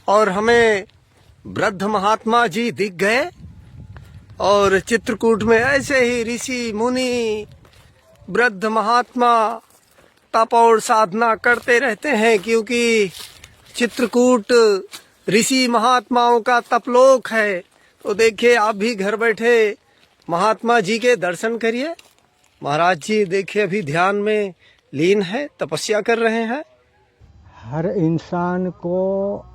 और हमें वृद्ध महात्मा जी दिख गए और चित्रकूट में ऐसे ही ऋषि मुनि वृद्ध महात्मा तप और साधना करते रहते हैं, क्योंकि चित्रकूट ऋषि महात्माओं का तपलोक है। तो देखिए, आप भी घर बैठे महात्मा जी के दर्शन करिए। महाराज जी देखिए अभी ध्यान में लीन है, तपस्या कर रहे हैं। हर इंसान को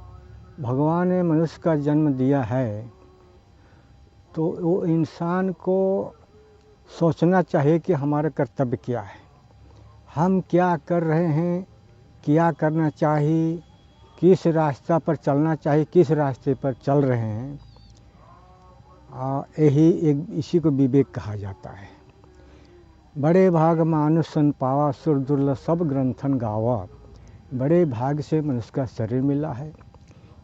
भगवान ने मनुष्य का जन्म दिया है, तो वो इंसान को सोचना चाहिए कि हमारा कर्तव्य क्या है, हम क्या कर रहे हैं, क्या करना चाहिए, किस रास्ता पर चलना चाहिए, किस रास्ते पर चल रहे हैं। इसी को विवेक कहा जाता है। बड़े भाग मानुष सन पावा, सुर दुर्लभ सब ग्रंथन गावा। बड़े भाग से मनुष्य का शरीर मिला है,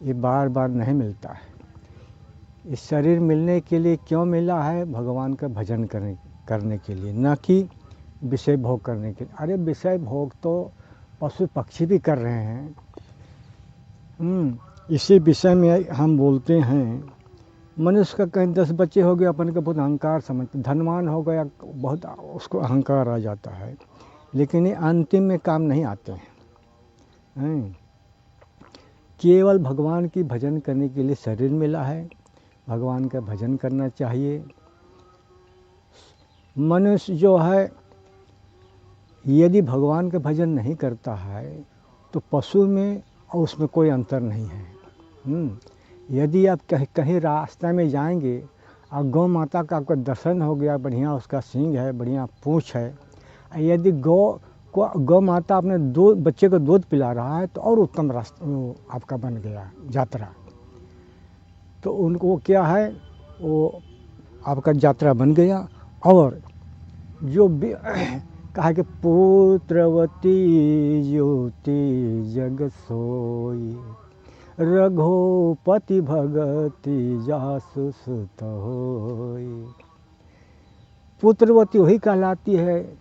ये बार बार नहीं मिलता है। इस शरीर मिलने के लिए क्यों मिला है? भगवान का भजन करने के लिए, न कि विषय भोग करने के लिए। अरे विषय भोग तो पशु पक्षी भी कर रहे हैं। इसी विषय में हम बोलते हैं, मनुष्य का कहीं 10 बच्चे हो गए, अपन का बहुत अहंकार समझते, धनवान हो गया बहुत उसको अहंकार आ जाता है, लेकिन ये अंतिम में काम नहीं आते हैं। केवल भगवान की भजन करने के लिए शरीर मिला है, भगवान का भजन करना चाहिए। मनुष्य जो है यदि भगवान का भजन नहीं करता है तो पशु में और उसमें कोई अंतर नहीं है। यदि आप कहीं रास्ते में जाएंगे और गौ माता का आपका दर्शन हो गया, बढ़िया उसका सींग है, बढ़िया पूँछ है, यदि गौ माता अपने बच्चे को दूध पिला रहा है तो और उत्तम रास्ता आपका बन गया यात्रा। तो उनको क्या है, वो आपका यात्रा बन गया। और जो कहा कि पुत्रवती ज्योति जग सोई, रघुपति भगति जासु सुत होई। पुत्रवती वही कहलाती है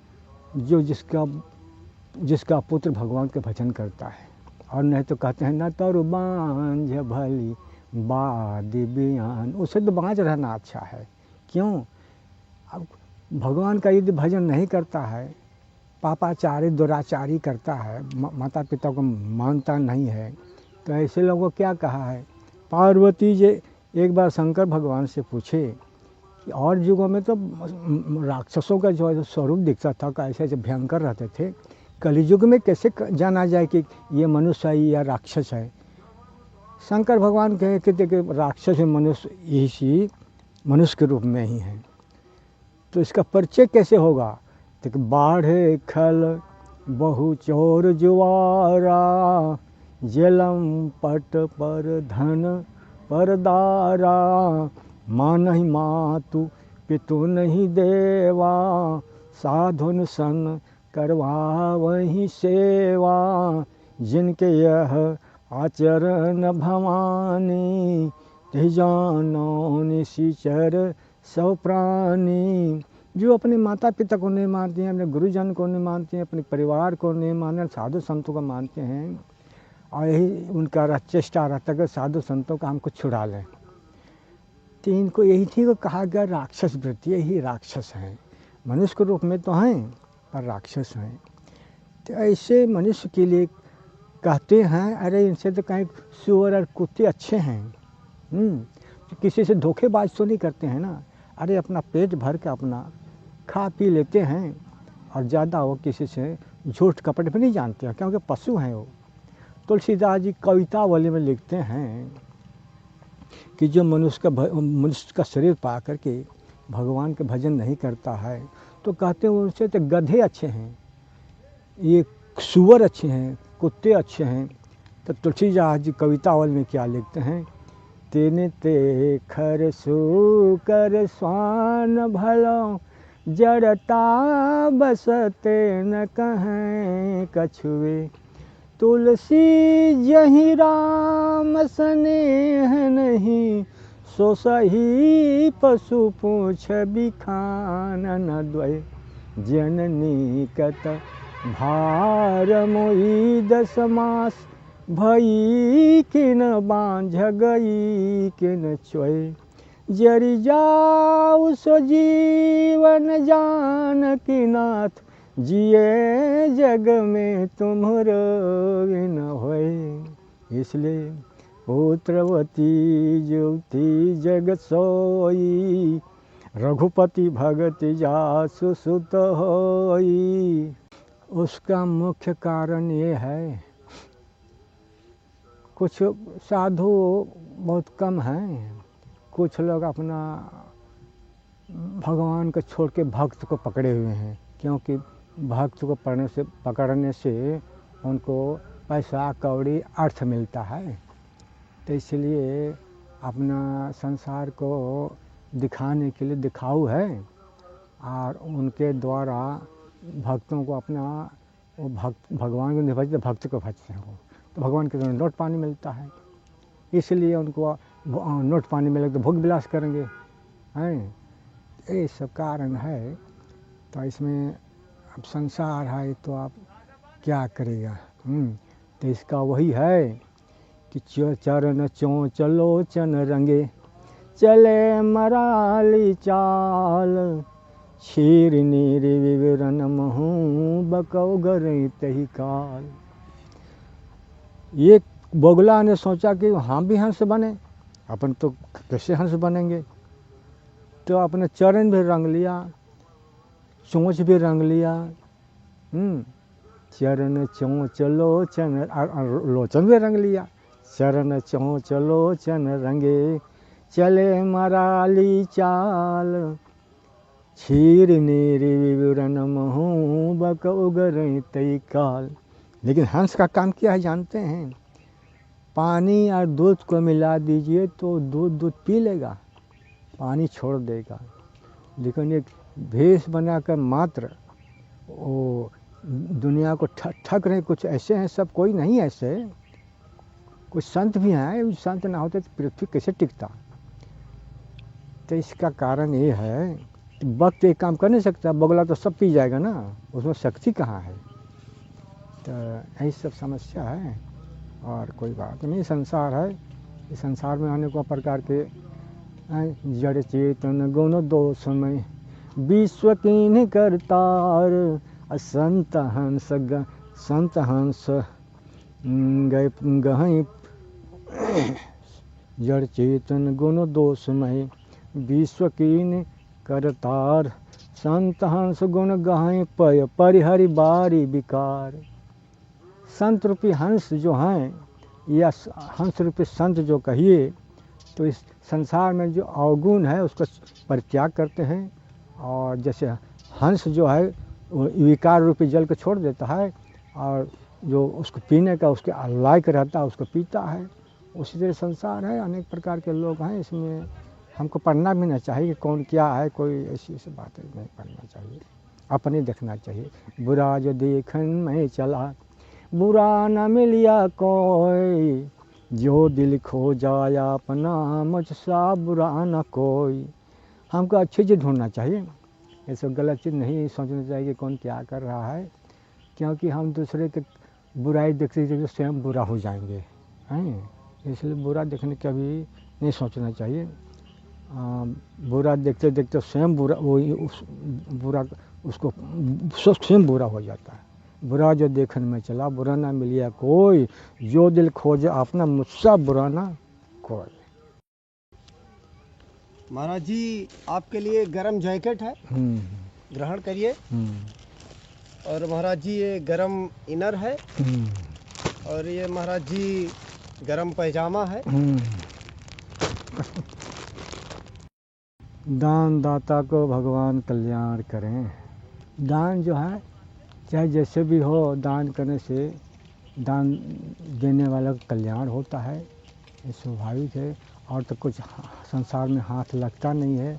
जो जिसका पुत्र भगवान के भजन करता है। और नहीं तो कहते हैं न तरु बांझ भली बादी बियान, उसे तो बांझ रहना अच्छा है। क्यों? अब भगवान का यदि भजन नहीं करता है, पापाचारी दुराचारी करता है, माता पिता को मानता नहीं है, तो ऐसे लोगों को क्या कहा है? पार्वती जी एक बार शंकर भगवान से पूछे कि और युगों में तो राक्षसों का जो स्वरूप दिखता था, कैसे ऐसे भयंकर रहते थे, कलियुग में कैसे जाना जाए कि ये मनुष्य है या राक्षस है? शंकर भगवान कहते कि राक्षस मनुष्य इसी मनुष्य के रूप में ही है। तो इसका परिचय कैसे होगा? तो बाढ़े खल बहु चोर जुआरा, जलम पट पर धन पर दारा, माँ नहीं मातु पितु नहीं देवा, साधुन सन करवा वही सेवा, जिनके यह आचरण भवानी, ते जानो निशिचर सब प्राणी। जो अपने माता पिता को नहीं मानते हैं, अपने गुरुजन को नहीं मानते हैं, अपने परिवार को नहीं मानते, साधु संतों को मानते हैं, और यही उनका चेष्टा रहता है कि साधु संतों का हमको छुड़ा लें। तो इनको यही थी को कहा गया राक्षस वृत्ति, यही राक्षस हैं। मनुष्य के रूप में तो हैं पर राक्षस हैं। तो ऐसे मनुष्य के लिए कहते हैं, अरे इनसे तो कहीं सुअर और कुत्ते अच्छे हैं। तो किसी से धोखेबाज तो नहीं करते हैं ना। अरे अपना पेट भर के अपना खा पी लेते हैं, और ज़्यादा वो किसी से झूठ कपट भी नहीं जानते हैं, क्योंकि पशु हैं वो। तुलसीदास जी कवितावली में लिखते हैं कि जो मनुष्य का शरीर पा करके भगवान के भजन नहीं करता है, तो कहते हैं उनसे तो गधे अच्छे हैं, ये सुअर अच्छे हैं, कुत्ते अच्छे हैं। तो तुलसीदास जी कवितावली में क्या लिखते हैं? तेने ते खर सुकर स्वान भलो, जड़ता बसते न कहें कछुए, तुलसी जहि राम स्नेह नहीं, सो सही पशु पूछ बिखान न द्वय, जननी कत भार मोई 10 मास, भई कि न बांझ गई कि न चोय, जरि जाऊ सो जीवन जानकी नाथ, जिए जग में तुम्हरो बिन होय। इसलिए पुत्रवती जुति जग सोई, रघुपति भगत जासु सुत होई। उसका मुख्य कारण ये है, कुछ साधु बहुत कम हैं, कुछ लोग अपना भगवान को छोड़ के भक्त को पकड़े हुए हैं, क्योंकि भक्त को पकड़ने से उनको पैसा कौड़ी अर्थ मिलता है। तो इसलिए अपना संसार को दिखाने के लिए दिखाऊ है, और उनके द्वारा भक्तों को अपना वो भगवान को नहीं भजते, भक्त को भजते हैं वो, तो भगवान के द्वारा नोट पानी मिलता है, इसलिए उनको नोट पानी मिले तो भोग विलास करेंगे हैं। ये सब कारण है। तो इसमें अब संसार है तो आप क्या करेगा। तो इसका वही है कि चरण चलो चन रंगे, चले मराली चाल, क्षीर नीर विवरण महू बकौ गरई तही काल। ये बोगला ने सोचा कि हम भी हंस बने, अपन तो कैसे हंस बनेंगे। तो अपने चरण भी रंग लिया, चोंच भी रंग लिया। चरण चोंच लोचन, लोचन भी रंग लिया। चरण चोंच लोचन रंगे, चले मराली चाल, क्षीर नीर विवरण महू बक उगरई तई काल। लेकिन हंस का काम क्या है जानते हैं? पानी और दूध को मिला दीजिए तो दूध पी लेगा, पानी छोड़ देगा। लेकिन एक भेष बनाकर मात्र वो दुनिया को ठग रहे, कुछ ऐसे हैं, सब कोई नहीं ऐसे, कुछ संत भी हैं, संत ना होते तो पृथ्वी कैसे टिकता। तो इसका कारण ये है कि वक्त एक काम कर नहीं सकता, बगला तो सब पी जाएगा ना, उसमें शक्ति कहाँ है। तो यही सब समस्या है और कोई बात नहीं। संसार है, इस संसार में अनेक प्रकार के जड़ चेतन गुण दोषमय, विश्व कीन करतार, संत हंस गहई, जड़ चेतन गुण दोषमय, विश्व कीन करतार, संत हंस गुण गहई पय, परिहरि बारी विकार। संत रूपी हंस जो हैं, या हंस रूपी संत जो कहिए, तो इस संसार में जो अवगुण है उसका परित्याग करते हैं। और जैसे हंस जो है वो विकार रूपी जल को छोड़ देता है, और जो उसको पीने का उसके लायक रहता है उसको पीता है। उसी तरह संसार है, अनेक प्रकार के लोग हैं, इसमें हमको पढ़ना भी नहीं चाहिए कि कौन क्या है, कोई ऐसी बातें नहीं पढ़ना चाहिए, अपने देखना चाहिए। बुरा जो देखन में चला, बुरा न मिलिया कोई, जो दिल खो जाया अपना, मुझसा बुरा न कोई। हमको अच्छी चीज़ ढूंढना चाहिए, ये सब गलत चीज़ नहीं सोचना चाहिए कि कौन क्या कर रहा है, क्योंकि हम दूसरे के बुराई देखते देखते स्वयं बुरा हो जाएंगे हैं। इसलिए बुरा देखने का भी नहीं सोचना चाहिए। बुरा देखते देखते स्वयं बुरा, बुरा उसको स्वयं बुरा हो जाता है। बुरा जो देखन में चला, बुरा ना मिलिया कोई, जो दिल खोजे अपना, मुझसा बुरा ना कोई। महाराज जी, आपके लिए गरम जैकेट है, ग्रहण करिए। और महाराज जी ये गरम इनर है, और ये महाराज जी गरम पैजामा है। दान दाता को भगवान कल्याण करें। दान जो है चाहे जैसे भी हो, दान करने से दान देने वाला का कल्याण होता है, ये स्वाभाविक है। और तो कुछ संसार में हाथ लगता नहीं है।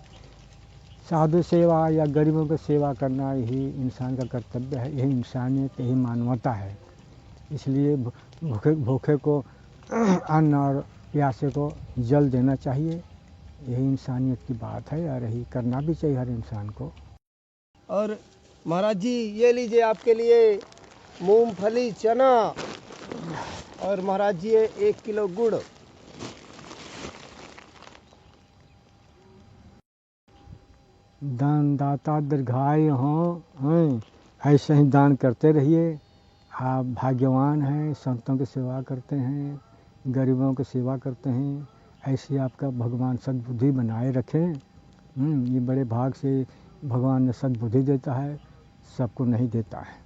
साधु सेवा या गरीबों की सेवा करना ही इंसान का कर्तव्य है, यही इंसानियत, यही मानवता है। इसलिए भूखे को अन्न और प्यासे को जल देना चाहिए, यही इंसानियत की बात है, और यही करना भी चाहिए हर इंसान को। और महाराज जी ये लीजिए आपके लिए मूंगफली, चना और महाराज जी ये 1 किलो गुड़। दानदाता दीर्घायु हों, ऐसे ही दान करते रहिए। आप भाग्यवान हैं, संतों की सेवा करते हैं, गरीबों की सेवा करते हैं। ऐसी आपका भगवान सद्बुद्धि बनाए रखें। ये बड़े भाग से भगवान ने सद्बुद्धि देता है, सबको नहीं देता है।